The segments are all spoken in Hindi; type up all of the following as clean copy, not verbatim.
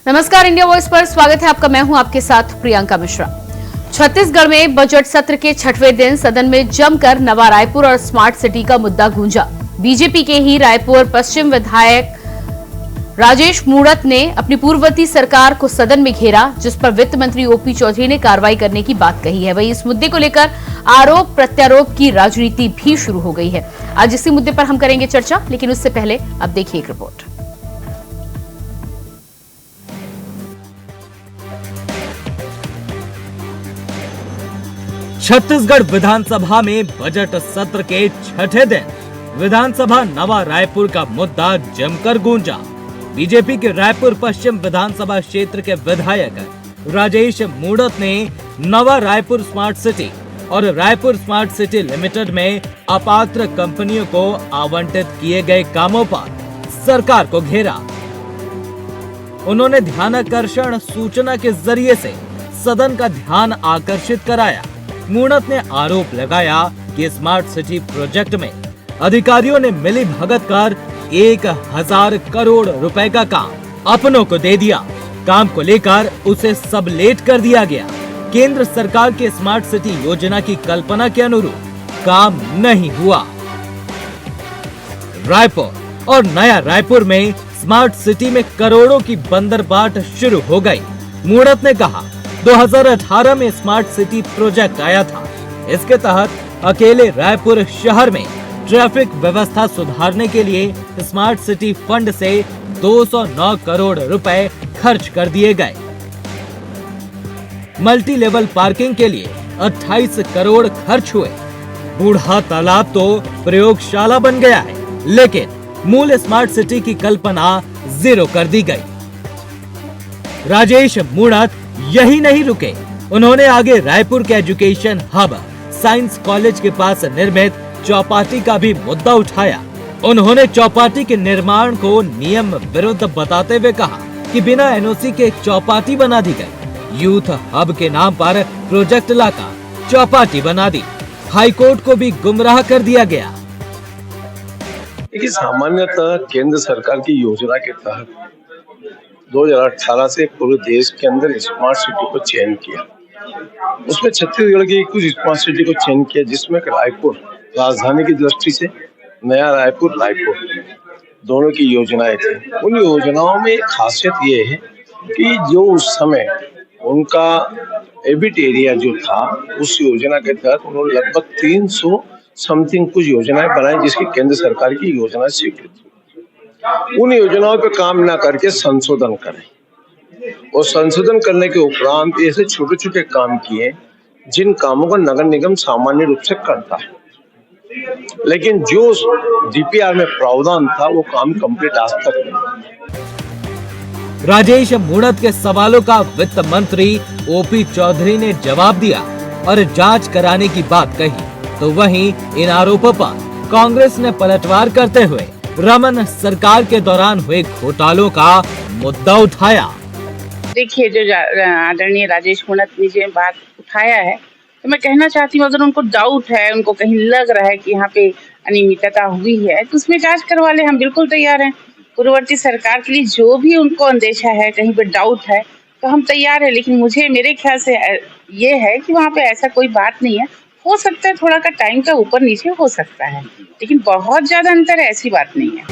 नमस्कार, इंडिया वॉइस पर स्वागत है आपका। मैं हूं आपके साथ प्रियंका मिश्रा। छत्तीसगढ़ में बजट सत्र के 6वें दिन सदन में जमकर नवा रायपुर और स्मार्ट सिटी का मुद्दा गूंजा। बीजेपी के ही रायपुर पश्चिम विधायक राजेश मूणत ने अपनी पूर्ववर्ती सरकार को सदन में घेरा, जिस पर वित्त मंत्री ओपी चौधरी ने कार्रवाई करने की बात कही है। वहीं इस मुद्दे को लेकर आरोप प्रत्यारोप की राजनीति भी शुरू हो गई है। आज इसी मुद्दे पर हम करेंगे चर्चा, लेकिन उससे पहले अब देखिए एक रिपोर्ट। छत्तीसगढ़ विधानसभा में बजट सत्र के 6ठे दिन विधानसभा नवा रायपुर का मुद्दा जमकर गूंजा। बीजेपी के रायपुर पश्चिम विधानसभा क्षेत्र के विधायक राजेश मूणत ने नवा रायपुर स्मार्ट सिटी और रायपुर स्मार्ट सिटी लिमिटेड में अपात्र कंपनियों को आवंटित किए गए कामों पर सरकार को घेरा। उन्होंने ध्यानाकर्षण सूचना के जरिए से सदन का ध्यान आकर्षित कराया। मूणत ने आरोप लगाया कि स्मार्ट सिटी प्रोजेक्ट में अधिकारियों ने मिली भगत कर 1000 करोड़ रुपए का काम अपनों को दे दिया। काम को लेकर उसे सबलेट कर दिया गया। केंद्र सरकार के स्मार्ट सिटी योजना की कल्पना के अनुरूप काम नहीं हुआ। रायपुर और नया रायपुर में स्मार्ट सिटी में करोड़ों की बंदरबाट शुरू हो गई। मूणत ने कहा 2018 में स्मार्ट सिटी प्रोजेक्ट आया था। इसके तहत अकेले रायपुर शहर में ट्रैफिक व्यवस्था सुधारने के लिए स्मार्ट सिटी फंड से 209 करोड़ रुपए खर्च कर दिए गए। मल्टी लेवल पार्किंग के लिए 28 करोड़ खर्च हुए। बूढ़ा तालाब तो प्रयोगशाला बन गया है, लेकिन मूल स्मार्ट सिटी की कल्पना जीरो कर दी गई। राजेश मूणत यही नहीं रुके, उन्होंने आगे रायपुर के एजुकेशन हब साइंस कॉलेज के पास निर्मित चौपाटी का भी मुद्दा उठाया। उन्होंने चौपाटी के निर्माण को नियम विरुद्ध बताते हुए कहा कि बिना एनओसी के चौपाटी बना दी गई। यूथ हब के नाम पर प्रोजेक्ट लाकर चौपाटी बना दी। हाईकोर्ट को भी गुमराह कर दिया गया। देखिए, सामान्यतः केंद्र सरकार की योजना के तहत 2018 से पूरे देश के अंदर स्मार्ट सिटी को चयन किया। उसमें छत्तीसगढ़ की कुछ स्मार्ट सिटी को चयन किया, जिसमें रायपुर राजधानी की दृष्टि से नया रायपुर दोनों की योजनाएं थी। उन योजनाओं में एक खासियत ये है कि जो उस समय उनका एबिट एरिया जो था, उस योजना के तहत उन्होंने लगभग 300 समथिंग कुछ योजनाएं बनाई, जिसकी केंद्र सरकार की योजना स्वीकृत। उन योजनाओं पे काम ना करके संशोधन करें और संशोधन करने के उपरांत ऐसे छोटे छोटे काम किए जिन कामों का नगर निगम सामान्य रूप से करता है, लेकिन जो डीपीआर में प्रावधान था वो काम कंप्लीट आज तक नहीं। राजेश मूणत के सवालों का वित्त मंत्री ओपी चौधरी ने जवाब दिया और जांच कराने की बात कही, तो वहीं इन आरोपों पर कांग्रेस ने पलटवार करते हुए रमन सरकार के दौरान हुए घोटालों का मुद्दा उठाया। देखिए, जो आदरणीय राजेश मूणत ने जो बात उठाया है, तो मैं कहना चाहती हूँ, अगर उनको डाउट है, उनको कहीं लग रहा है कि यहाँ पे अनियमितता हुई है, तो उसमें जांच करवा ले। हम बिल्कुल तैयार हैं। पूर्ववर्ती सरकार के लिए जो भी उनको अंदेशा है, कहीं पे डाउट है, तो हम तैयार है। लेकिन मेरे ख्याल से ये है कि वहाँ पे ऐसा कोई बात नहीं है। हो सकता है थोड़ा का टाइम का ऊपर नीचे हो सकता है, लेकिन बहुत ज्यादा अंतर है, ऐसी बात नहीं है।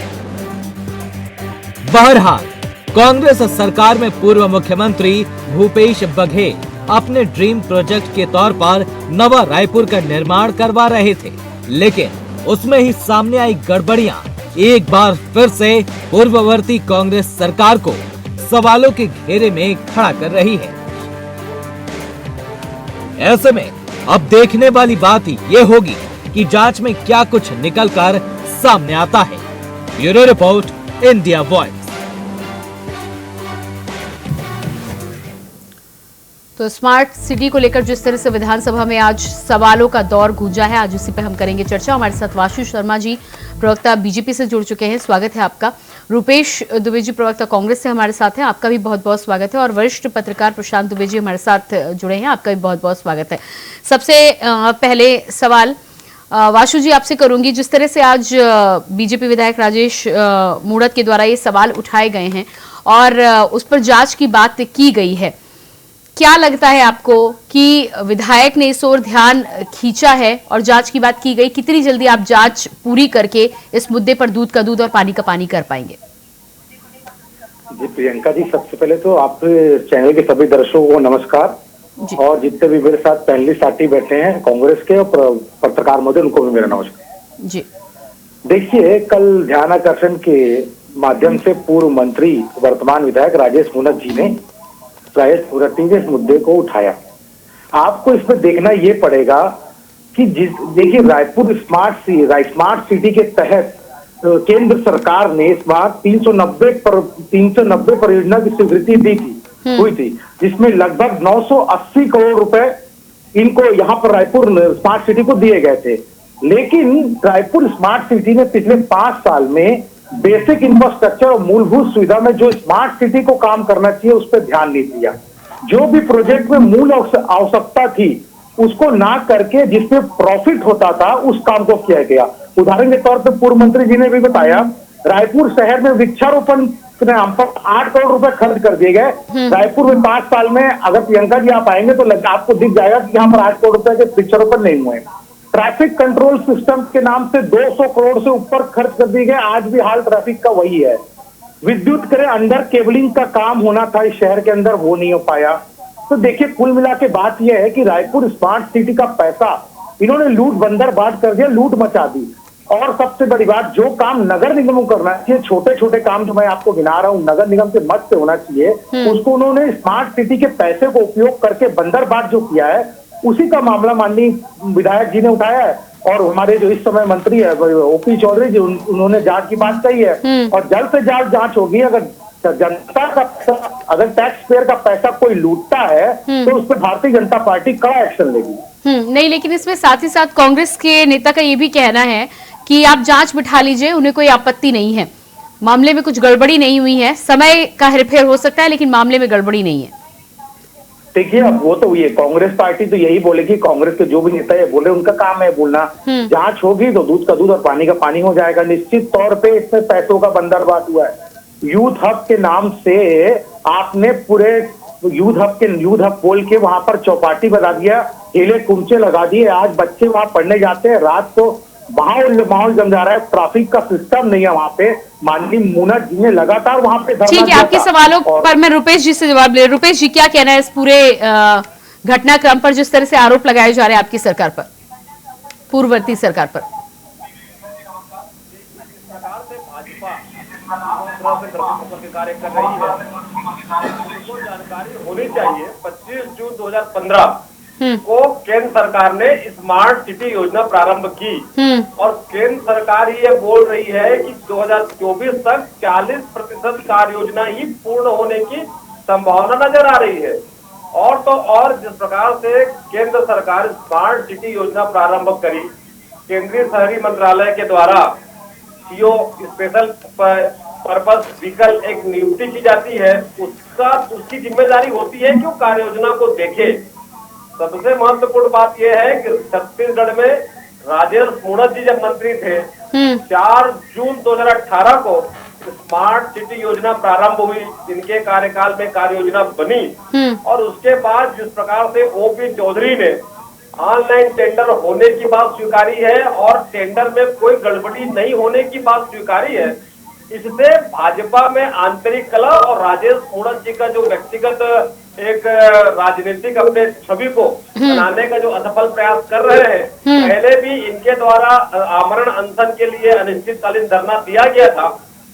बहरहाल कांग्रेस सरकार में पूर्व मुख्यमंत्री भूपेश बघेल अपने ड्रीम प्रोजेक्ट के तौर पर नवा रायपुर का निर्माण करवा रहे थे, लेकिन उसमें ही सामने आई गड़बड़ियां एक बार फिर से पूर्ववर्ती कांग्रेस सरकार को सवालों के घेरे में खड़ा कर रही है। ऐसे में अब देखने वाली बात ये होगी कि जांच में क्या कुछ निकलकर सामने आता है। Bureau report, India voice. तो स्मार्ट सिटी को लेकर जिस तरह से विधानसभा में आज सवालों का दौर गूंजा है, आज उसी पर हम करेंगे चर्चा। हमारे साथ वाशु शर्मा जी, प्रवक्ता बीजेपी से जुड़ चुके हैं, स्वागत है आपका। रुपेश दुबे जी, प्रवक्ता कांग्रेस से हमारे साथ हैं, आपका भी बहुत बहुत स्वागत है। और वरिष्ठ पत्रकार प्रशांत दुबे जी हमारे साथ जुड़े हैं, आपका भी बहुत बहुत स्वागत है। सबसे पहले सवाल, वाशु जी आपसे करूंगी, जिस तरह से आज बीजेपी विधायक राजेश मूणत के द्वारा ये सवाल उठाए गए हैं और उस पर जांच की बात की गई है, क्या लगता है आपको कि विधायक ने इस ओर ध्यान खींचा है और जांच की बात की गई, कितनी जल्दी आप जांच पूरी करके इस मुद्दे पर दूध का दूध और पानी का पानी कर पाएंगे? जी प्रियंका जी, सबसे पहले तो आप चैनल के सभी दर्शकों को नमस्कार और जितने भी मेरे साथ पैनलिस्ट साथी बैठे हैं कांग्रेस के और पत्रकार महोदय, उनको भी मेरा नमस्कार जी। देखिए, कल ध्यान आकर्षण के माध्यम से पूर्व मंत्री वर्तमान विधायक राजेश मूणत जी ने इस मुद्दे को उठाया। आपको इसमें देखना ये पड़ेगा कि देखिए रायपुर स्मार्ट सिटी के तहत केंद्र सरकार ने इस बार 390 परियोजना की स्वीकृति दी थी हुई थी, जिसमें लगभग 980 करोड़ रुपए इनको यहाँ पर रायपुर स्मार्ट सिटी को दिए गए थे। लेकिन रायपुर स्मार्ट सिटी ने पिछले 5 साल में बेसिक इंफ्रास्ट्रक्चर और मूलभूत सुविधा में जो स्मार्ट सिटी को काम करना चाहिए उस पर ध्यान नहीं दिया। जो भी प्रोजेक्ट में मूल आवश्यकता थी उसको ना करके जिसमें प्रॉफिट होता था उस काम को किया गया। उदाहरण के तौर पर पूर्व मंत्री जी ने भी बताया, रायपुर शहर में वृक्षारोपण के नाम पर 8 करोड़ रुपए खर्च कर दिए गए। रायपुर में 5 साल में अगर प्रियंका जी आप आएंगे तो आपको दिख जाएगा कि यहाँ पर 8 करोड़ रुपए के वृक्षारोपण नहीं हुए। ट्रैफिक कंट्रोल सिस्टम के नाम से 200 करोड़ से ऊपर खर्च कर दिए गए। आज भी हाल ट्रैफिक का वही है। विद्युत करे अंडर केबलिंग का काम होना था इस शहर के अंदर, वो नहीं हो पाया। तो देखिए, कुल मिला के बात यह है कि रायपुर स्मार्ट सिटी का पैसा इन्होंने लूट बंदर बाट कर दिया, लूट मचा दी। और सबसे बड़ी बात, जो काम नगर निगम को करना चाहिए, छोटे छोटे काम जो मैं आपको गिना रहा हूँ नगर निगम के मत से होना चाहिए, उसको उन्होंने स्मार्ट सिटी के पैसे को उपयोग करके बंदर बाट जो किया है, उसी का मामला माननीय विधायक जी ने उठाया है। और हमारे जो इस समय मंत्री है ओपी चौधरी जी, उन्होंने जांच की बात कही है और जल्द से जल्द जांच होगी। अगर जनता का पैसा, अगर टैक्स पेयर का पैसा कोई लूटता है तो उस पर भारतीय जनता पार्टी कड़ा एक्शन लेगी। नहीं, लेकिन इसमें साथ ही साथ कांग्रेस के नेता का ये भी कहना है कि आप जांच बिठा लीजिए, उन्हें कोई आपत्ति नहीं है, मामले में कुछ गड़बड़ी नहीं हुई है, समय का हेरफेर हो सकता है लेकिन मामले में गड़बड़ी नहीं है। देखिए, अब वो तो ये कांग्रेस पार्टी तो यही बोलेगी, कांग्रेस के जो भी नेता है बोले, उनका काम है बोलना। जांच होगी तो दूध का दूध और पानी का पानी हो जाएगा। निश्चित तौर पे इसमें पैसों का बंदरबाट हुआ है। यूथ हब के नाम से आपने पूरे यूथ हब बोल के वहां पर चौपाटी बना दिया, ठेले कुंचे लगा दिए। आज बच्चे वहां पढ़ने जाते हैं, रात को माहौल जम जा रहा है। ट्रैफिक का सिस्टम नहीं है वहां पे। माननीय मूणत जी ने लगातार वहां पे धरना। ठीक है, आपके सवालों पर मैं रुपेश जी से जवाब ले। रुपेश जी, क्या कहना है इस पूरे घटनाक्रम पर, जिस तरह से आरोप लगाए जा रहे हैं आपकी सरकार पर, पूर्ववर्ती सरकार पर? कार्य कर रही है, उनको जानकारी होनी चाहिए। 25 जून 2015 को केंद्र सरकार ने स्मार्ट सिटी योजना प्रारंभ की और केंद्र सरकार ये बोल रही है कि 2024 तक 40% कार्य योजना ही पूर्ण होने की संभावना नजर आ रही है। और तो और जिस प्रकार से केंद्र सरकार स्मार्ट सिटी योजना प्रारंभ करी, केंद्रीय शहरी मंत्रालय के द्वारा सीओ स्पेशल पर्पस व्हीकल एक नियुक्ति की जाती है, उसकी जिम्मेदारी होती है कि वो कार्य योजना को देखे। सबसे महत्वपूर्ण बात यह है कि छत्तीसगढ़ में राजेश मूणत जी जब मंत्री थे, 4 जून 2018 को स्मार्ट सिटी योजना प्रारंभ हुई, इनके कार्यकाल में कार्य योजना बनी। और उसके बाद जिस प्रकार से ओपी चौधरी ने ऑनलाइन टेंडर होने की बात स्वीकारी है और टेंडर में कोई गड़बड़ी नहीं होने की बात स्वीकारी है, इससे भाजपा में आंतरिक कलह और राजेश मूणत जी का जो व्यक्तिगत एक राजनीतिक अपने छवि को बनाने का जो असफल प्रयास कर रहे हैं, पहले भी इनके द्वारा आमरण अनशन के लिए अनिश्चितकालीन धरना दिया गया था।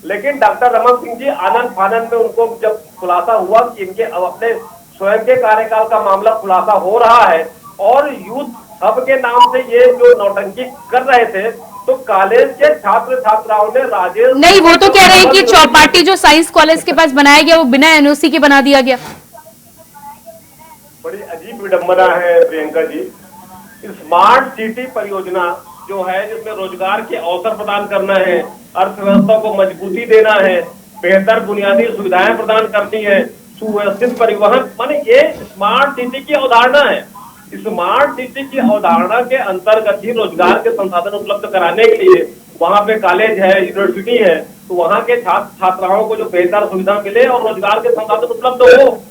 लेकिन डॉक्टर रमन सिंह जी आनंद फानंद में उनको जब खुलासा हुआ कि इनके अपने स्वयं के कार्यकाल का मामला खुलासा हो रहा है और यूथ हब के नाम से ये जो नौटंकी कर रहे थे, तो कॉलेज के छात्र छात्राओं ने राजेश नहीं, वो तो कह रहे हैं कि चौपाटी जो साइंस कॉलेज के पास बनाया गया वो बिना एनओसी के बना दिया गया। बड़ी अजीब विडंबना है प्रियंका जी। स्मार्ट सिटी परियोजना जो है, जिसमें रोजगार के अवसर प्रदान करना है, अर्थव्यवस्था को मजबूती देना है, बेहतर बुनियादी सुविधाएं प्रदान करनी है, सुव्यवस्थित परिवहन, माने ये स्मार्ट सिटी की अवधारणा है। स्मार्ट सिटी की अवधारणा के अंतर्गत ही रोजगार के संसाधन उपलब्ध कराने के लिए वहाँ पे कॉलेज है, यूनिवर्सिटी है, तो वहाँ के छात्र छात्राओं को जो बेहतर सुविधा मिले और रोजगार के संसाधन उपलब्ध हो।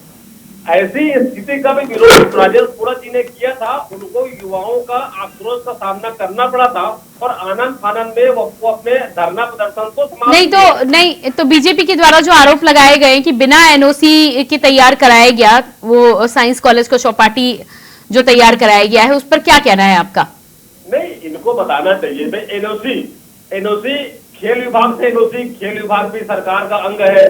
ऐसी स्थिति का भी विरोध राजेंद्र सूरत जी ने किया था। उनको युवाओं का आक्रोश का सामना करना पड़ा था और आनंद फानंद में वो अपने धरना प्रदर्शन को नहीं तो बीजेपी के द्वारा जो आरोप लगाए गए कि बिना एनओसी के तैयार कराया गया वो साइंस कॉलेज को चौपाटी जो तैयार कराया गया है, उस पर क्या कहना है आपका? नहीं, इनको बताना चाहिए भाई एनओसी खेल विभाग से एनओसी, खेल विभाग भी सरकार का अंग है।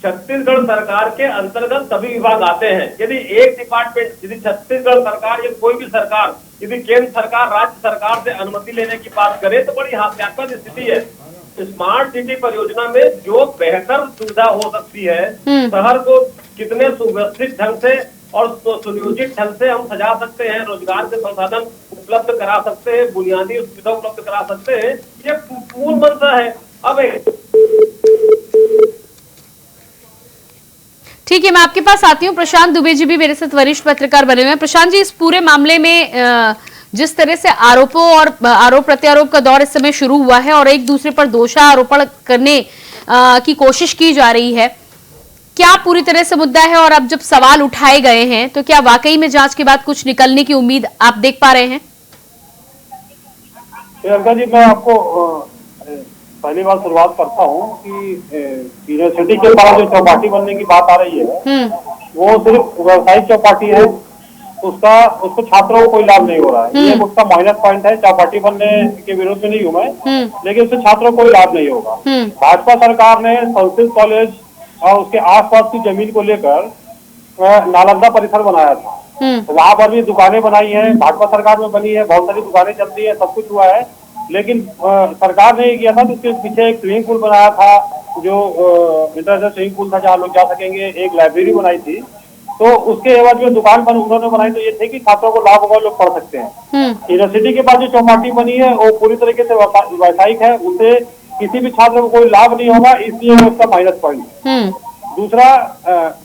छत्तीसगढ़ सरकार के अंतर्गत सभी विभाग आते हैं। यदि एक डिपार्टमेंट, यदि छत्तीसगढ़ सरकार या कोई भी सरकार यदि केंद्र सरकार राज्य सरकार से अनुमति लेने की बात करे तो बड़ी हास्यास्पद स्थिति है। स्मार्ट सिटी परियोजना में जो बेहतर सुविधा हो सकती है, शहर को कितने सुव्यवस्थित ढंग से और सुनियोजित ढंग से हम सजा सकते हैं, रोजगार के संसाधन उपलब्ध करा सकते हैं, बुनियादी सुविधा उपलब्ध करा सकते हैं, ये मूल मंशा है। अब ठीक है, मैं आपके पास आती हूँ। प्रशांत दुबे जी भी मेरे साथ वरिष्ठ पत्रकार बने हुए हैं। प्रशांत जी, इस पूरे मामले में जिस तरह से आरोपों और आरोप प्रत्यारोप का दौर इस समय शुरू हुआ है और एक दूसरे पर दोषारोपण करने की कोशिश की जा रही है, क्या पूरी तरह से मुद्दा है? और अब जब सवाल उठाए गए हैं तो क्या वाकई में जांच के बाद कुछ निकलने की उम्मीद आप देख पा रहे हैं? प्रियंका जी, मैं आपको पहली बार शुरुआत करता हूँ कि यूनिवर्सिटी के पास जो चौपाटी बनने की बात आ रही है वो सिर्फ व्यावसायिक चौपाटी है, उसको छात्रों को कोई लाभ नहीं हो रहा है। ये उसका माइनस पॉइंट है। चौपाटी बनने के विरोध में नहीं हूँ मैं, लेकिन उससे छात्रों को कोई लाभ नहीं होगा। भाजपा सरकार ने संस्कृत कॉलेज और उसके आसपास की जमीन को लेकर नालंदा परिसर बनाया था, वहां पर भी दुकानें बनाई है, भाजपा सरकार में बनी है, बहुत सारी दुकानें चलती है, सब कुछ हुआ है। लेकिन सरकार ने ये किया था कि उसके पीछे एक स्विमिंग पूल बनाया था, जो इंटरनेशनल स्विमिंग पूल था जहाँ लोग जा सकेंगे। एक लाइब्रेरी बनाई थी, तो उसके एवज में दुकान उन्होंने बनाई, तो ये थे कि छात्रों को लाभ होगा, लोग पढ़ सकते हैं। यूनिवर्सिटी के पास जो चौपाटी बनी है वो पूरी तरीके से व्यावसायिक है, उससे किसी भी छात्र को कोई लाभ नहीं होगा, इसलिए उसका माइनस पॉइंट है। दूसरा,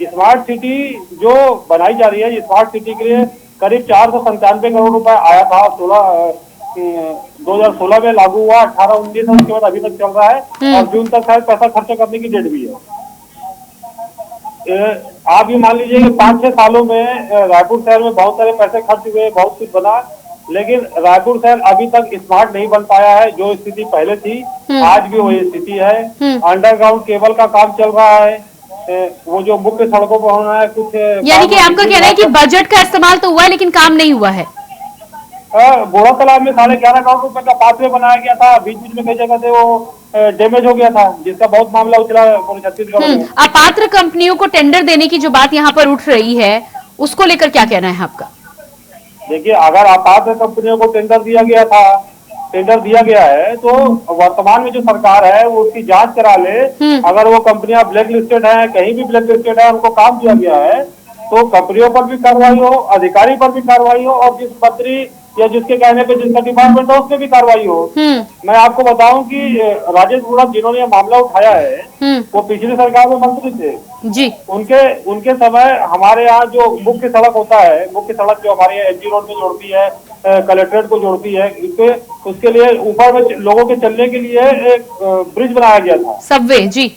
स्मार्ट सिटी जो बनाई जा रही है, स्मार्ट सिटी के लिए करीब 497 करोड़ रुपए आया था। 2016 में लागू हुआ, 18-19 है, उसके बाद अभी तक चल रहा है और जून तक शायद पैसा खर्च करने की डेट भी है। आप ये मान लीजिए कि 5-6 सालों में रायपुर शहर में बहुत सारे पैसे खर्च हुए, बहुत कुछ बना, लेकिन रायपुर शहर अभी तक स्मार्ट नहीं बन पाया है। जो स्थिति पहले थी आज भी वही स्थिति है। अंडरग्राउंड केबल का काम चल रहा है, वो जो मुख्य सड़कों पर होना है कुछ, यानी कि आपका कहना है कि बजट का इस्तेमाल तो हुआ है लेकिन काम नहीं हुआ है। बोरा तालाब में 11.5 करोड़ रुपए का पाथवे बनाया गया था, बीच बीच में कई जगह से वो डैमेज हो गया था, जिसका बहुत मामला उछला पूरे छत्तीसगढ़ में। अपात्र कंपनियों को टेंडर देने की जो बात यहाँ पर उठ रही है, उसको लेकर क्या कहना है आपका? देखिए, अगर अपात्र कंपनियों को टेंडर दिया गया है तो वर्तमान में जो सरकार है वो उसकी जांच करा ले। अगर वो कंपनियां ब्लैक लिस्टेड है, कहीं भी ब्लैक लिस्टेड है, उनको काम दिया गया है, तो कंपनियों पर भी कार्रवाई हो, अधिकारी पर भी कार्रवाई हो, और जिस मंत्री या जिसके कहने पे जिसका डिपार्टमेंट है उसमें भी कार्रवाई हो। मैं आपको बताऊं कि राजेश सूरत जिन्होंने ये मामला उठाया है वो पिछली सरकार में मंत्री थे जी। उनके समय हमारे यहाँ जो मुख्य सड़क होता है, मुख्य सड़क जो हमारे एमजी रोड में जोड़ती है, कलेक्ट्रेट को जोड़ती है, उसके लिए ऊपर में लोगों के चलने के लिए एक ब्रिज बनाया गया था, सबवे जी।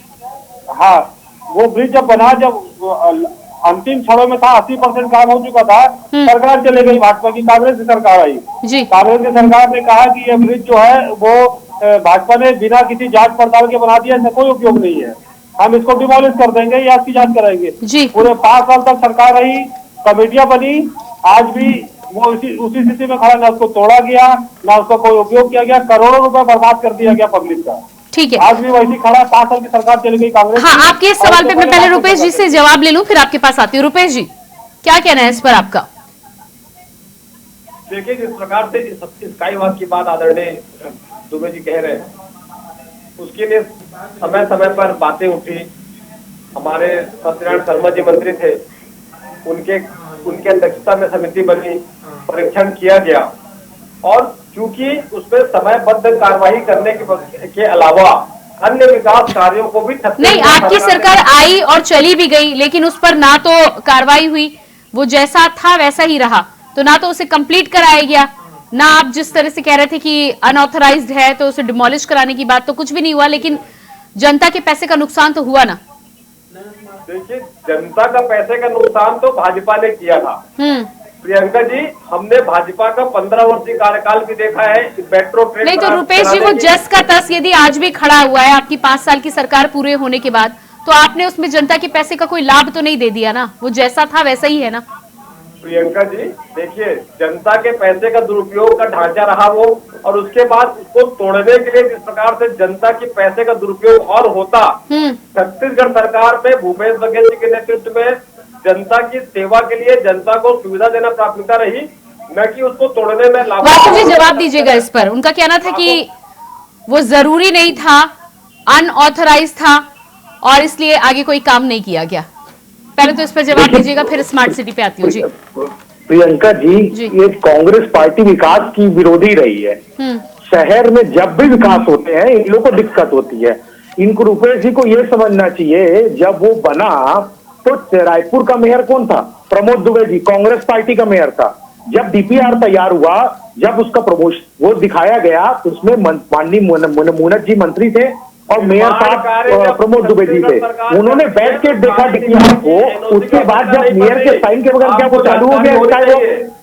हाँ, वो ब्रिज जब बना, जब अंतिम क्षणों में था, 80% काम हो चुका था, सरकार चले गई भाजपा की, कांग्रेस की सरकार आई जी। कांग्रेस की सरकार ने कहा कि ये ब्रिज जो है वो भाजपा ने बिना किसी जांच पड़ताल के बना दिया, इसका कोई उपयोग नहीं है, हम इसको डिमोलिश कर देंगे या इसकी जांच कराएंगे जी। पूरे 5 साल तक सरकार रही, कमेटियां बनी, आज भी वो उसी स्थिति में खड़ा, ना उसको तोड़ा गया, ना उसका कोई उपयोग किया गया, करोड़ों रुपए बर्बाद कर दिया गया पब्लिक का। ठीक है, आज भी वैसी खड़ा, 5 साल की सरकार चली गई कांग्रेस। हाँ, आपके इस सवाल पे मैं पहले रुपेश जी से जवाब ले लूं, फिर आपके पास आती हूँ। रुपेश जी, क्या कहना है इस पर आपका? देखिए, जिस प्रकार से स्काई वॉक की बात आदरणीय दुबे जी कह रहे हैं, उसके लिए समय समय पर बातें उठी। हमारे सत्यनारायण शर्मा जी मंत्री थे, उनके अध्यक्षता में समिति बनी, परीक्षण किया गया, और चूंकि उसमें समयबद्ध कार्रवाई करने के अलावा अन्य विकास कार्यों को भी नहीं, आपकी सरकार आई और चली भी गई, लेकिन उस पर ना तो कार्रवाई हुई, वो जैसा था वैसा ही रहा, तो ना तो उसे कंप्लीट कराया गया, ना आप जिस तरह से कह रहे थे कि अनऑथराइज्ड है तो उसे डिमोलिश कराने की बात, तो कुछ भी नहीं हुआ, लेकिन जनता के पैसे का नुकसान तो हुआ ना। देखिए, जनता का पैसे का नुकसान तो भाजपा ने किया था प्रियंका जी। हमने भाजपा का 15 वर्षीय कार्यकाल भी देखा है। मेट्रो ट्रेन नहीं तो रुपेश जी, वो जस का तस यदि आज भी खड़ा हुआ है आपकी 5 साल की सरकार पूरे होने के बाद, तो आपने उसमें जनता के पैसे का कोई लाभ तो नहीं दे दिया ना, वो जैसा था वैसा ही है ना। प्रियंका जी देखिए, जनता के पैसे का दुरुपयोग का ढांचा रहा वो, और उसके बाद उसको तोड़ने के लिए जिस प्रकार से जनता के पैसे का दुरुपयोग और होता, छत्तीसगढ़ सरकार में भूपेश बघेल जी के नेतृत्व में जनता की सेवा के लिए जनता को सुविधा देना प्राथमिकता रही, न कि उसको तोड़ने में लाभ। वासु जी जवाब दीजिएगा इस पर। उनका कहना था कि वो जरूरी नहीं था, अनऑथराइज था और इसलिए आगे कोई काम नहीं किया गया। पहले तो इस पर जवाब दीजिएगा, फिर स्मार्ट सिटी पे आती हूँ जी। प्रियंका जी, ये कांग्रेस पार्टी विकास की विरोधी रही है। शहर में जब भी विकास होते हैं इन लोगों को दिक्कत होती है। इनको रुपेश जी को ये समझना चाहिए, जब वो बना तो रायपुर का मेयर कौन था? प्रमोद दुबे जी, कांग्रेस पार्टी का मेयर था। जब डीपीआर तैयार हुआ, जब उसका प्रमोशन वो दिखाया गया, उसमें माननीय मुनत जी मंत्री थे और मेयर साहब प्रमोद दुबे जी थे। उन्होंने बैठ के देखा डीपीआर को। उसके बाद जब मेयर के साइन के बगैर क्या वो चालू हो गया?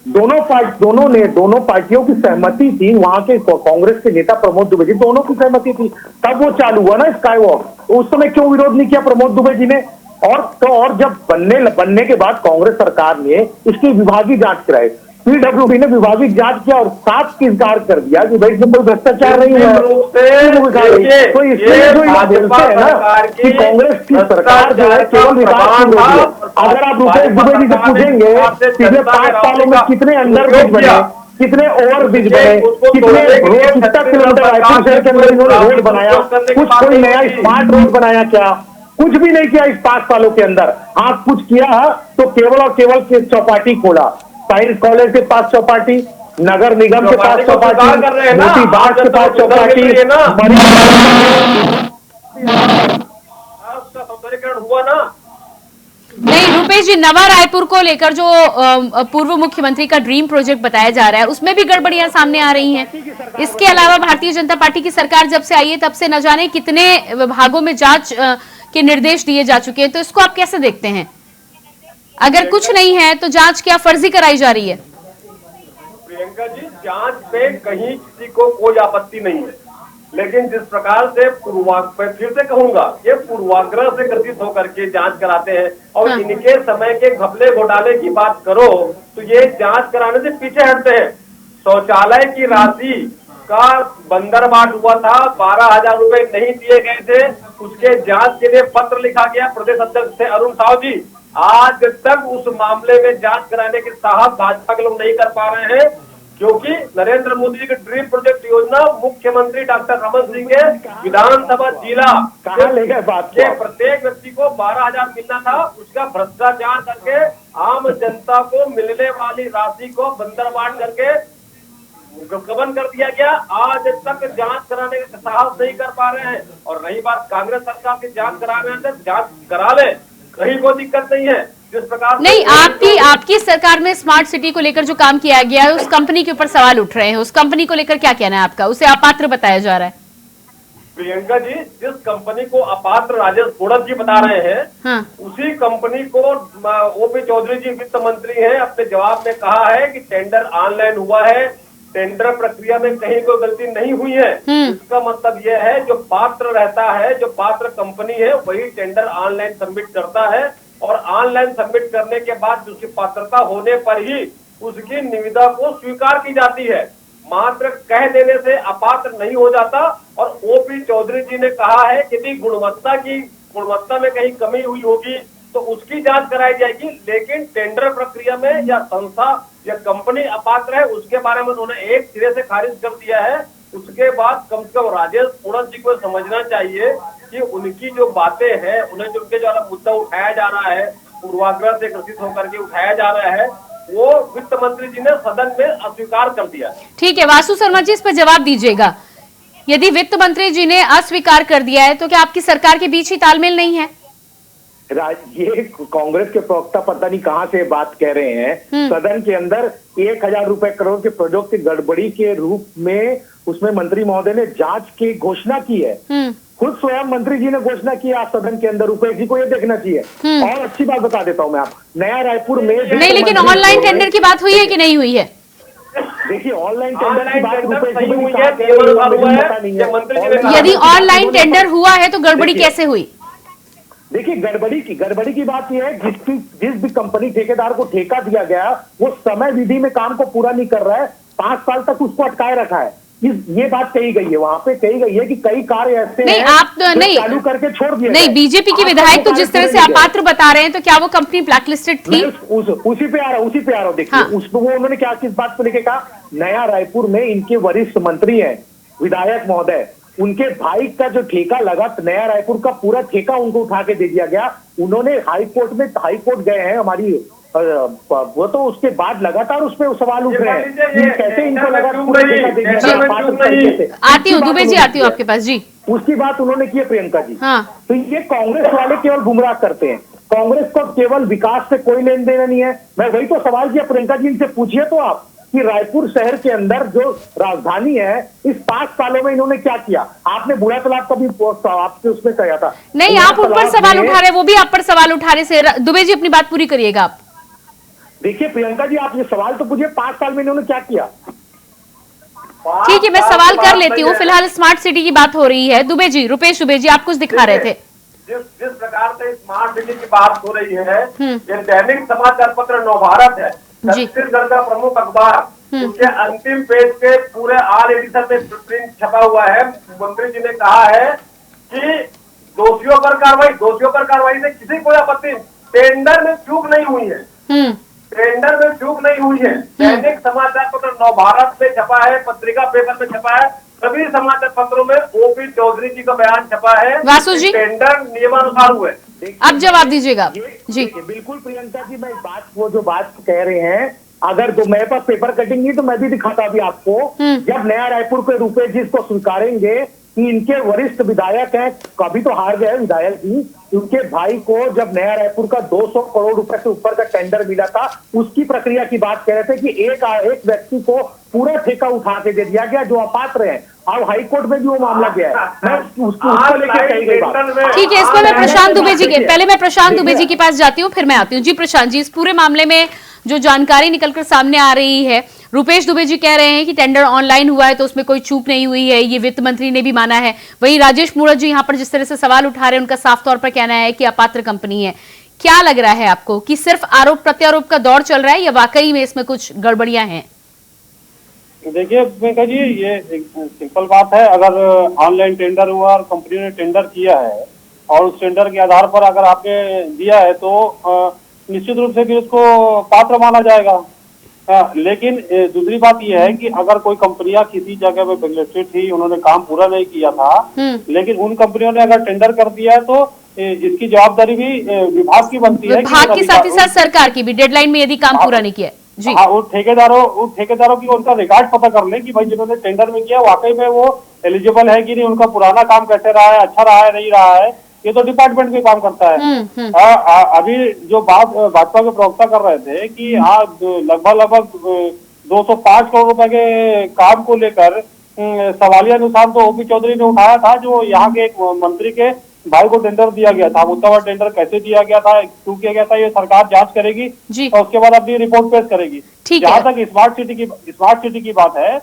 दोनों पार्टियों की सहमति थी, वहां के कांग्रेस के नेता प्रमोद दुबे जी, दोनों की सहमति थी, तब वो चालू हुआ ना स्काई वॉक। उस समय क्यों विरोध नहीं किया प्रमोद दुबे जी ने? और जब बनने के बाद कांग्रेस सरकार ने इसकी विभागीय जांच कराई, पीडब्ल्यूडी ने विभागीय जांच किया और साफ की इनकार कर दिया कि भाई इसमें कोई भ्रष्टाचार नहीं है। तो इसलिए जो बोलते हैं ना कि कांग्रेस की सरकार जो है केवल विकास की विरोधी है। अगर आप रुपेश दुबे जी से पूछेंगे पिछले 5 सालों में कितने अंडरब्रिज बने, कितने ओवरब्रिज बने, कितने रोड, कितना किलोमीटर रायपुर शहर के अंदर इन्होंने रोड बनाया, कुछ कोई नया स्मार्ट रोड बनाया क्या? कुछ भी नहीं किया इस 5 सालों के अंदर। हाँ, कुछ किया तो केवल और केवल चौपाटी खोला, साइंस कॉलेज के पास चौपाटी, नगर निगम के पास चौपाटी, मोती बाग के पास चौपाटी, सौंदर्यीकरण हुआ ना। नहीं रुपेश जी, नवा रायपुर को लेकर जो पूर्व मुख्यमंत्री का ड्रीम प्रोजेक्ट बताया जा रहा है, उसमें भी गड़बड़ियां सामने आ रही हैं। इसके अलावा भारतीय जनता पार्टी की सरकार जब से आई है तब से न जाने कितने विभागों में जांच के निर्देश दिए जा चुके हैं, तो इसको आप कैसे देखते हैं? अगर कुछ नहीं है तो जांच क्या फर्जी कराई जा रही है? प्रियंका जी, जांच पे कहीं किसी को कोई आपत्ति नहीं है, लेकिन जिस प्रकार से फिर से कहूंगा, ये पूर्वाग्रह से ग्रसित होकर के जांच कराते हैं और इनके समय के घपले घोटाले की बात करो तो ये जांच कराने से पीछे हटते हैं। शौचालय की राशि का बंदरबाट हुआ था, 12,000 रुपए नहीं दिए गए थे, उसके जांच के लिए पत्र लिखा गया। प्रदेश अध्यक्ष थे अरुण साहू जी, आज तक उस मामले में जांच कराने के साहस भाजपा के लोग नहीं कर पा रहे हैं, क्योंकि नरेंद्र मोदी जी की ड्रीम प्रोजेक्ट योजना मुख्यमंत्री डॉक्टर रमन सिंह के विधानसभा जिला के प्रत्येक व्यक्ति को 12,000 मिलना था, उसका भ्रष्टाचार करके आम जनता को मिलने वाली राशि को बंदरबाट करके गबन कर दिया गया। आज तक जांच कराने का साहस नहीं कर पा रहे हैं। और रही बात कांग्रेस सरकार की जांच करा रहे हैं, जांच करा ले, कहीं कोई दिक्कत नहीं है। जिस प्रकार नहीं, आपकी सरकार में स्मार्ट सिटी को लेकर जो काम किया गया है उस कंपनी के ऊपर सवाल उठ रहे हैं, उस कंपनी को लेकर क्या कहना है आपका? उसे अपात्र बताया जा रहा है। प्रियंका जी, जिस कंपनी को अपात्र राजेश पूड़त जी बता रहे हैं, हाँ। उसी कंपनी को ओपी चौधरी जी वित्त मंत्री हैं, अपने जवाब में कहा है कि टेंडर ऑनलाइन हुआ है, टेंडर प्रक्रिया में कहीं कोई गलती नहीं हुई है। इसका मतलब यह है जो पात्र रहता है, जो पात्र कंपनी है, वही टेंडर ऑनलाइन सबमिट करता है और ऑनलाइन सबमिट करने के बाद उसकी पात्रता होने पर ही उसकी निविदा को स्वीकार की जाती है। मात्र कह देने से अपात्र नहीं हो जाता। और ओपी चौधरी जी ने कहा है कि यदि गुणवत्ता में कहीं कमी हुई होगी तो उसकी जांच कराई जाएगी, लेकिन टेंडर प्रक्रिया में या संस्था या कंपनी अपात्र है उसके बारे में उन्होंने एक सिरे से खारिज कर दिया है। उसके बाद कम से कम राजेश पूड़त जी को समझना चाहिए कि उनकी जो बातें हैं, उन्हें जो उनके जो मुद्दा उठाया जा रहा है, पूर्वाग्रह से ग्रसित होकर के उठाया जा रहा है, वो वित्त मंत्री जी ने सदन में अस्वीकार कर दिया। ठीक है, वासु शर्मा जी इस पर जवाब दीजिएगा। यदि वित्त मंत्री जी ने अस्वीकार कर दिया है तो क्या आपकी सरकार के बीच ही तालमेल नहीं है? ये कांग्रेस के प्रवक्ता पता नहीं कहां से बात कह रहे हैं। सदन के अंदर 1,000 रुपए करोड़ के प्रोजेक्ट की गड़बड़ी के रूप में उसमें मंत्री महोदय ने जांच की घोषणा की है। खुद स्वयं मंत्री जी ने घोषणा की आज सदन के अंदर। रुपए जी को ये देखना चाहिए। और अच्छी बात बता देता हूँ मैं आप, नया रायपुर में नहीं, लेकिन ऑनलाइन टेंडर की बात हुई है कि नहीं हुई है? देखिए ऑनलाइन टेंडर की बात रुपए जी हुई ने है, यदि ऑनलाइन टेंडर हुआ है तो गड़बड़ी कैसे हुई? देखिए गड़बड़ी की बात यह है, जिस भी कंपनी ठेकेदार को ठेका दिया गया वो समय विधि में काम को पूरा नहीं कर रहा है, 5 साल तक उसको अटकाए रखा है। ये बात कही गई है, वहां पे कही गई है कि कई कार्य ऐसे नहीं, हैं आप तो नहीं चालू करके छोड़ दिए। नहीं, बीजेपी की विधायक तो जिस तरह से अपात्र बता रहे हैं, तो क्या वो कंपनी ब्लैकलिस्टेड थी? उसी पे आ रहा हूँ। देखिए उसको वो उन्होंने क्या किस बात को लेके कहा, नया रायपुर में इनके वरिष्ठ मंत्री हैं विधायक महोदय, उनके भाई का जो ठेका लगा, नया रायपुर का पूरा ठेका उनको उठा के दे दिया गया। उन्होंने हाईकोर्ट गए हैं हमारी, वो तो उसके बाद लगातार उस पर सवाल उठ रहे हैं कि कैसे इनको लगा पूरा ठेका दे दिया। आती हूँ दुबे जी, आती हूँ आपके पास जी। उसकी बात उन्होंने की है प्रियंका जी। हाँ। तो ये कांग्रेस वाले केवल गुमराह करते हैं। कांग्रेस को केवल विकास से कोई लेन देन नहीं है। मैं वही तो सवाल किया प्रियंका जी, इनसे पूछिए तो आप कि रायपुर शहर के अंदर जो राजधानी है, इस 5 सालों में इन्होंने क्या किया? आपने बूढ़ा तालाब का भी आपसे उसमें कहा था। नहीं, आप उन पर सवाल उठा रहे, वो भी आप पर सवाल उठा रहे से। दुबे जी अपनी बात पूरी करिएगा आप। देखिए प्रियंका जी, आप ये सवाल तो पूछिए 5 साल में इन्होंने क्या किया। ठीक है, मैं सवाल कर लेती हूँ। फिलहाल स्मार्ट सिटी की बात हो रही है। दुबे जी, रुपेश दुबे जी, आप कुछ दिखा रहे थे। जिस प्रकार से स्मार्ट सिटी की बात हो रही है, ये दैनिक समाचार पत्र नवभारत है, छत्तीसगढ़ का प्रमुख अखबार, उसके अंतिम पेज पे पूरे ऑल एडिशन में प्रिंट छपा हुआ है। मंत्री जी ने कहा है कि दोषियों पर कार्रवाई से किसी कोई आपत्ति, टेंडर में चूक नहीं हुई है। टेंडर में चूक नहीं हुई है। दैनिक समाचार पत्र नवभारत में छपा है, पत्रिका पेपर में छपा है, सभी समाचार पत्रों में ओपी चौधरी जी का बयान छपा है। वासु जी, टेंडर नियमानुसार हुए। अब जवाब दीजिएगा जी। बिल्कुल प्रियंका जी, मैं वो जो बात कह रहे हैं, अगर तो मेरे पास पेपर कटिंग नहीं तो मैं भी दिखाता अभी आपको। जब नया रायपुर के रुपए जिसको स्वीकारेंगे कि इनके वरिष्ठ विधायक हैं, कभी तो हार गए विधायक जी, उनके भाई को जब नया रायपुर का 200 करोड़ रुपए से ऊपर का टेंडर मिला था, उसकी प्रक्रिया की बात कह रहे थे कि एक व्यक्ति को पूरा ठेका उठा के दे दिया गया जो अपात्र है। अब हाईकोर्ट में भी वो मामला गया है। मैं उसको लेकर कही गई बात। ठीक है, इस पर मैं प्रशांत दुबे जी के पहले मैं प्रशांत दुबे जी के पास जाती हूँ, फिर मैं आती हूँ। जी प्रशांत जी, इस पूरे मामले में जो जानकारी निकलकर सामने आ रही है, रुपेश दुबे जी कह रहे हैं कि टेंडर ऑनलाइन हुआ है तो उसमें कोई चूक नहीं हुई है, ये वित्त मंत्री ने भी माना है। वहीं राजेश मूणत जी यहाँ पर जिस तरह से सवाल उठा रहे हैं, उनका साफ तौर पर कहना है कि अपात्र कंपनी है। क्या लग रहा है आपको कि सिर्फ आरोप प्रत्यारोप का दौर चल रहा है या वाकई में इसमें कुछ गड़बड़ियां हैं? देखिए प्रियंका जी, ये एक सिंपल बात है। अगर ऑनलाइन टेंडर हुआ और कंपनी ने टेंडर किया है और उस टेंडर के आधार पर अगर आपने दिया है तो निश्चित रूप से फिर उसको पात्र माना जाएगा। लेकिन दूसरी बात यह है कि अगर कोई कंपनियां किसी जगह पे ब्लैकलिस्टेड थी, उन्होंने काम पूरा नहीं किया था, लेकिन उन कंपनियों ने अगर टेंडर कर दिया है तो इसकी जवाबदारी भी विभाग की बनती है। विभाग के साथ ही साथ सरकार की भी, डेडलाइन में यदि काम पूरा नहीं किया जी। हाँ, उन ठेकेदारों की उनका रिकॉर्ड पता कर ले कि भाई जिन्होंने टेंडर में किया वाकई में वो एलिजिबल है कि नहीं, उनका पुराना काम कैसे रहा है, अच्छा रहा है, नहीं रहा है, ये तो डिपार्टमेंट भी काम करता है। अभी जो बात भाजपा के प्रवक्ता कर रहे थे कि हाँ लगभग 205 करोड़ रुपए के काम को लेकर सवालिया निशान तो ओपी चौधरी ने उठाया था, जो यहाँ के एक मंत्री के भाई को टेंडर दिया गया था। मुद्दा टेंडर कैसे दिया गया था, क्यों किया गया था, ये सरकार जांच करेगी और उसके बाद अपनी रिपोर्ट पेश करेगी। जहाँ तक स्मार्ट सिटी की बात है,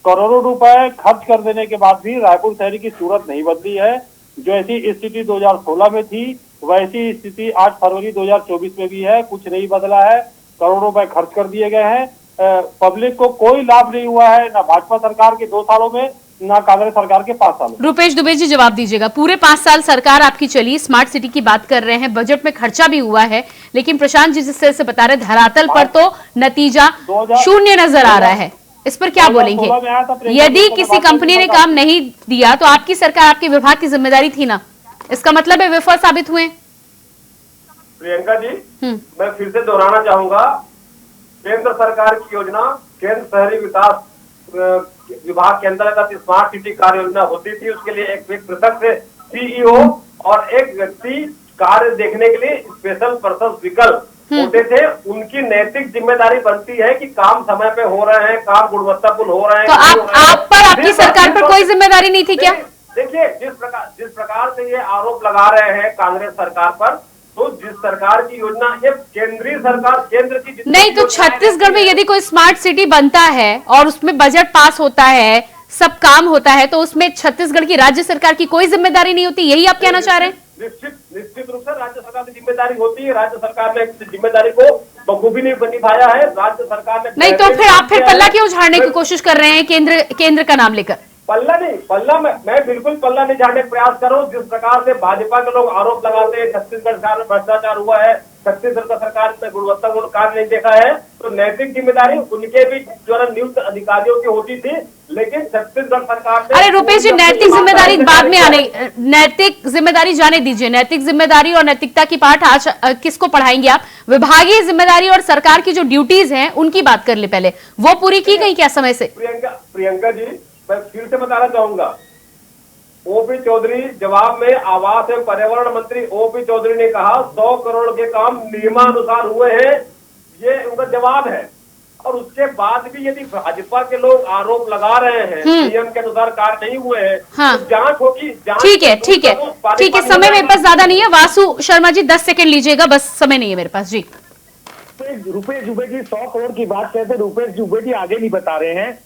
करोड़ों रुपए खर्च कर देने के बाद भी रायपुर शहर की सूरत नहीं बदली है। जो ऐसी स्थिति 2016 में थी वैसी स्थिति 8 फरवरी 2024 में भी है, कुछ नहीं बदला है। करोड़ों रुपए खर्च कर दिए गए हैं, पब्लिक को कोई लाभ नहीं हुआ है, ना भाजपा सरकार के 2 सालों में, ना कांग्रेस सरकार के 5 सालों में। रुपेश दुबे जी जवाब दीजिएगा। पूरे 5 साल सरकार आपकी चली, स्मार्ट सिटी की बात कर रहे हैं, बजट में खर्चा भी हुआ है, लेकिन प्रशांत जी जिस तरह से बता रहे धरातल पर तो नतीजा शून्य नजर आ रहा है। इस पर क्या बोलेंगे? यदि किसी कंपनी ने काम नहीं दिया तो आपकी सरकार, आपके विभाग की जिम्मेदारी थी ना, इसका मतलब है विफल साबित हुए। प्रियंका जी, मैं फिर से दोहराना चाहूंगा, केंद्र सरकार की योजना, केंद्र शहरी विकास विभाग के अंतर्गत स्मार्ट सिटी कार्य योजना होती थी। उसके लिए एक पृथक से सीईओ और एक व्यक्ति कार्य देखने के लिए स्पेशल पर्पस विकल्प होते थे। उनकी नैतिक जिम्मेदारी बनती है कि काम समय पे हो रहे हैं, काम गुणवत्तापूर्ण हो रहे हैं। तो आप पर, आपकी सरकार पर कोई जिम्मेदारी नहीं थी क्या? देखिए, जिस प्रकार से ये आरोप लगा रहे हैं कांग्रेस सरकार पर, तो जिस सरकार की योजना, ये केंद्रीय सरकार, केंद्र की नहीं, तो छत्तीसगढ़ में यदि कोई स्मार्ट सिटी बनता है और उसमें बजट पास होता है, सब काम होता है, तो उसमें छत्तीसगढ़ की राज्य सरकार की कोई जिम्मेदारी नहीं होती, यही आप कहना चाह रहे हैं? निश्चित रूप से राज्य सरकार की जिम्मेदारी होती है। राज्य सरकार ने जिम्मेदारी को बखूबी नहीं निभाया है। राज्य सरकार ने नहीं, तो फिर आप पल्ला क्यों झाड़ने की कोशिश कर रहे हैं केंद्र का नाम लेकर? पल्ला मैं बिल्कुल पल्ला नहीं झाड़ने का प्रयास कर रहा हूँ। जिस प्रकार से भाजपा के लोग आरोप लगाते हैं छत्तीसगढ़ सरकार में भ्रष्टाचार हुआ है, छत्तीसगढ़ सरकार में गुणवत्तापूर्ण कार्य नहीं देखा है, तो नैतिक जिम्मेदारी उनके भी जो नियुक्त अधिकारियों की होती थी। लेकिन छत्तीसगढ़ सरकार ने, अरे रुपेश जी, नैतिक जिम्मेदारी बाद में आने, नैतिक जिम्मेदारी जाने दीजिए। नैतिक जिम्मेदारी और नैतिकता की पाठ आज किसको पढ़ाएंगे आप? विभागीय जिम्मेदारी और सरकार की जो ड्यूटीज हैं उनकी बात कर ले पहले, वो पूरी की गई क्या समय से? प्रियंका जी, मैं फिर से बताना चाहूंगा, ओपी चौधरी जवाब में आवास एवं पर्यावरण मंत्री ओपी चौधरी ने कहा 100 करोड़ के काम नियमानुसार हुए हैं, ये उनका जवाब है। और उसके बाद भी यदि भाजपा के लोग आरोप लगा रहे हैं नियम के अनुसार कार्य नहीं हुए हैं, हाँ। तो जांच होगी। ठीक है, समय मेरे पास ज्यादा नहीं है। वासु शर्मा जी 10 सेकंड लीजिएगा, बस समय नहीं है मेरे पास जी। रुपेश दुबे जी 100 करोड़ की बात कहते, रुपेश दुबे जी आगे नहीं बता रहे हैं।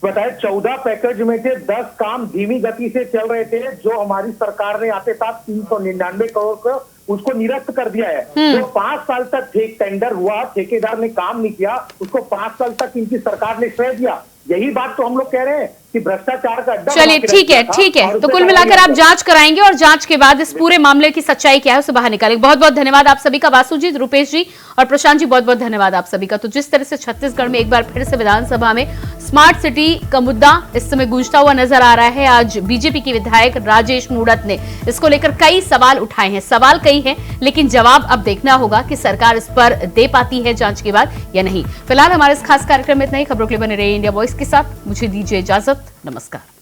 बताए 14 पैकेज में से 10 काम धीमी गति से चल रहे थे, जो हमारी सरकार ने आते साथ 399 करोड़ को उसको निरस्त कर दिया है। जो 5 साल तक टेंडर हुआ, ठेकेदार ने काम नहीं किया, उसको 5 साल तक इनकी सरकार ने श्रेय दिया। यही बात तो हम लोग कह रहे हैं कि भ्रष्टाचार का अड्डा। चलिए ठीक है, तो कुल मिलाकर आप जांच कराएंगे और जांच के बाद इस पूरे मामले की सच्चाई क्या है उसे बाहर निकालेंगे। बहुत बहुत धन्यवाद आप सभी का, वासु जी, रुपेश जी और प्रशांत जी, बहुत बहुत धन्यवाद आप सभी का। तो जिस तरह से छत्तीसगढ़ में एक बार फिर से विधानसभा में स्मार्ट सिटी का मुद्दा इस समय गूंजता हुआ नजर आ रहा है। आज बीजेपी के विधायक राजेश मूणत ने इसको लेकर कई सवाल उठाए हैं। सवाल कई हैं, लेकिन जवाब अब देखना होगा कि सरकार इस पर दे पाती है जांच के बाद या नहीं। फिलहाल हमारे इस खास कार्यक्रम में इतना ही। खबरों के लिए बने रहिए इंडिया वॉइस के साथ। मुझे दीजिए इजाजत, नमस्कार।